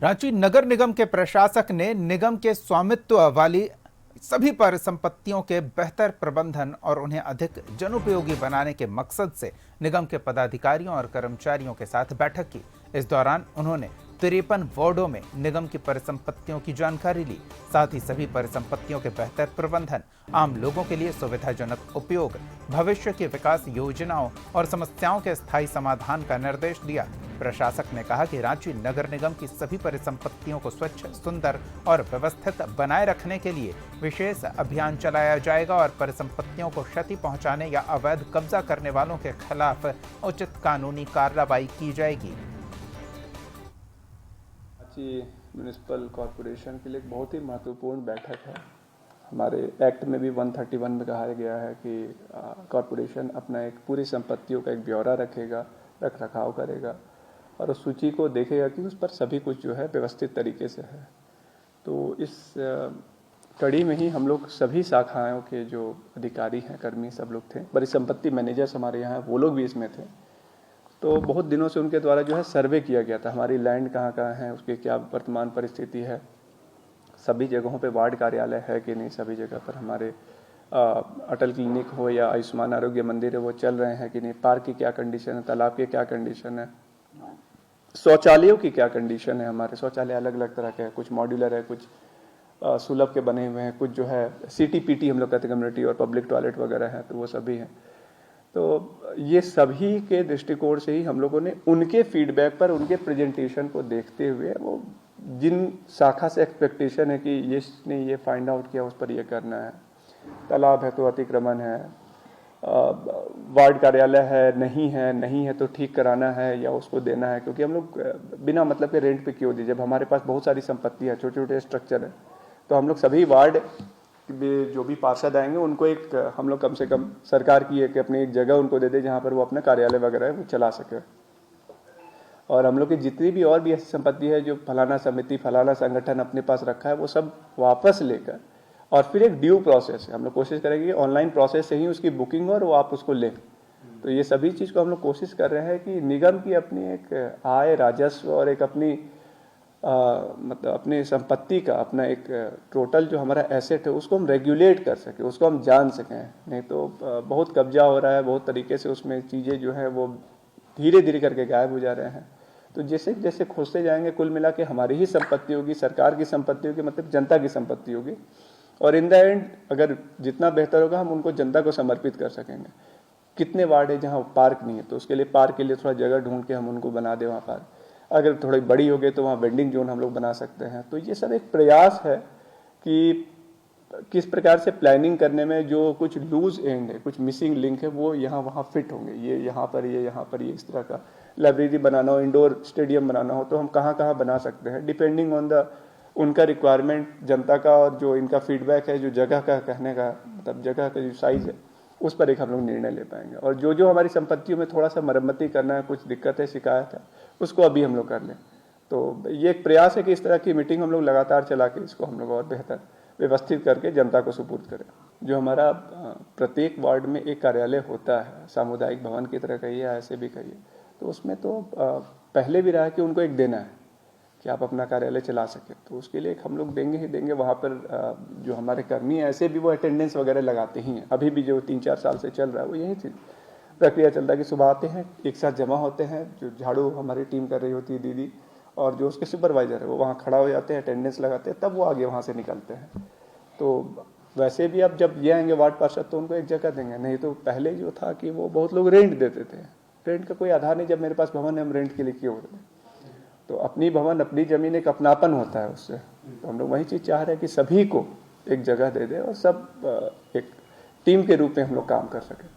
रांची नगर निगम के प्रशासक ने निगम के स्वामित्व वाली सभी परिसंपत्तियों के बेहतर प्रबंधन और उन्हें अधिक जनोपयोगी बनाने के मकसद से निगम के पदाधिकारियों और कर्मचारियों के साथ बैठक की। इस दौरान उन्होंने 53 वार्डों में निगम की परिसंपत्तियों की जानकारी ली। साथ ही सभी परिसंपत्तियों के बेहतर प्रबंधन, आम लोगों के लिए सुविधाजनक उपयोग, भविष्य की विकास योजनाओं और समस्याओं के स्थायी समाधान का निर्देश दिया। प्रशासक ने कहा कि रांची नगर निगम की सभी परिसंपत्तियों को स्वच्छ, सुंदर और व्यवस्थित बनाए रखने के लिए विशेष अभियान चलाया जाएगा और परिसंपत्तियों को क्षति पहुंचाने या अवैध कब्जा करने वालों के खिलाफ उचित कानूनी कार्रवाई की जाएगी। रांची म्युनिसिपल कॉरपोरेशन के लिए एक बहुत ही महत्वपूर्ण बैठक है। हमारे एक्ट में भी 131 में कहा गया है कि कॉरपोरेशन अपना एक पूरी संपत्तियों का एक ब्यौरा रखेगा, रख रखाव करेगा और उस सूची को देखेगा कि उस पर सभी कुछ जो है व्यवस्थित तरीके से है। तो इस कड़ी में ही हम लोग सभी शाखाओं के जो अधिकारी हैं, कर्मी सब लोग थे, परिसंपत्ति मैनेजर्स हमारे यहाँ वो लोग भी इसमें थे। तो बहुत दिनों से उनके द्वारा जो है सर्वे किया गया था, हमारी लैंड कहाँ कहाँ है, उसकी क्या वर्तमान परिस्थिति है, सभी जगहों पे वार्ड कार्यालय है कि नहीं, सभी जगह पर हमारे अटल क्लिनिक हो या आयुष्मान आरोग्य मंदिर है वो चल रहे हैं कि नहीं, पार्क की क्या कंडीशन है, तालाब की क्या कंडीशन है, शौचालयों की क्या कंडीशन है। हमारे शौचालय अलग अलग तरह के हैं, कुछ मॉड्यूलर है, कुछ सुलभ के बने हुए हैं, कुछ जो है CTPT हम लोग कहते हैं, कम्युनिटी और पब्लिक टॉयलेट वगैरह है, तो वो सभी हैं। तो ये सभी के दृष्टिकोण से ही हम लोगों ने उनके फीडबैक पर, उनके प्रेजेंटेशन को देखते हुए वो जिन शाखा से एक्सपेक्टेशन है कि ये फाइंड आउट किया उस पर ये करना है, तालाब है तो अतिक्रमण है, वार्ड कार्यालय है नहीं है तो ठीक कराना है या उसको देना है, क्योंकि हम लोग बिना मतलब के रेंट पे क्यों दी। जब हमारे पास बहुत सारी संपत्ति है, छोटे छोटे स्ट्रक्चर है, तो हम लोग सभी वार्ड जो भी पार्षद आएंगे उनको एक हम लोग कम से कम सरकार की एक अपनी एक जगह उनको दे दे जहाँ पर वो अपना कार्यालय वगैरह है वो चला सके। और हम लोग की जितनी भी और भी ऐसी संपत्ति है जो फलाना समिति, फलाना संगठन अपने पास रखा है, वो सब वापस लेकर और फिर एक ड्यू प्रोसेस है, हम लोग कोशिश करेंगे कि ऑनलाइन प्रोसेस से ही उसकी बुकिंग और वो आप उसको लें। तो ये सभी चीज़ को हम लोग कोशिश कर रहे हैं कि निगम की अपनी एक आय, राजस्व और एक अपनी मतलब अपनी संपत्ति का अपना एक टोटल जो हमारा एसेट है उसको हम रेगुलेट कर सकें, उसको हम जान सकें। नहीं तो बहुत कब्जा हो रहा है, बहुत तरीके से उसमें चीज़ें जो है वो धीरे धीरे करके गायब हो जा रहे हैं। तो जैसे जैसे खोजते जाएंगे, कुल मिला के हमारी ही संपत्ति होगी, सरकार की संपत्ति होगी, मतलब जनता की संपत्ति होगी। और इन द एंड अगर जितना बेहतर होगा हम उनको जनता को समर्पित कर सकेंगे। कितने वार्ड है जहाँ पार्क नहीं है, तो उसके लिए पार्क के लिए थोड़ा जगह ढूंढ के हम उनको बना दें वहाँ पार्क। अगर थोड़ी बड़ी हो गई तो वहाँ वेंडिंग जोन हम लोग बना सकते हैं। तो ये सब एक प्रयास है कि किस प्रकार से प्लानिंग करने में जो कुछ लूज एंड है, कुछ मिसिंग लिंक है, वो यहाँ वहाँ फिट होंगे। ये यहाँ पर ये इस तरह का लाइब्रेरी बनाना हो, इंडोर स्टेडियम बनाना हो, तो हम कहाँ कहाँ बना सकते हैं, डिपेंडिंग ऑन द उनका रिक्वायरमेंट, जनता का और जो इनका फीडबैक है, जो जगह का कहने का मतलब जगह का जो साइज़ है, उस पर एक हम लोग निर्णय ले पाएंगे। और जो हमारी संपत्तियों में थोड़ा सा मरम्मती करना है, कुछ दिक्कत है, शिकायत है, उसको अभी हम लोग कर लें। तो ये एक प्रयास है कि इस तरह की मीटिंग हम लोग लगातार चला के इसको हम लोग और बेहतर व्यवस्थित करके जनता को सुपुर्द करें। जो हमारा प्रत्येक वार्ड में एक कार्यालय होता है, सामुदायिक भवन की तरह कहिए या ऐसे भी कहिए, तो उसमें तो पहले भी रहा है कि उनको एक देना है कि आप अपना कार्यालय चला सकें। तो उसके लिए हम लोग देंगे ही देंगे। वहाँ पर जो हमारे कर्मी हैं ऐसे भी वो अटेंडेंस वगैरह लगाते ही हैं। अभी भी जो 3-4 साल से चल रहा है वो यही चीज़ प्रक्रिया चलता है कि सुबह आते हैं, एक साथ जमा होते हैं, जो झाड़ू हमारी टीम कर रही होती है दीदी, और जो उसके सुपरवाइजर है वो वहाँ खड़ा हो जाते हैं, अटेंडेंस लगाते हैं, तब वो आगे वहाँ से निकलते हैं। तो वैसे भी अब जब ये आएंगे वार्ड पार्षद तो उनको एक जगह देंगे। नहीं तो पहले जो था कि वो बहुत लोग रेंट देते थे, रेंट का कोई आधार नहीं, जब मेरे पास भवन है हम रेंट के लिए क्यों दें। तो अपनी भवन, अपनी जमीन, एक अपनापन होता है उससे। तो हम लोग वही चीज़ चाह रहे हैं कि सभी को एक जगह दे दें और सब एक टीम के रूप में हम लोग काम कर सकें।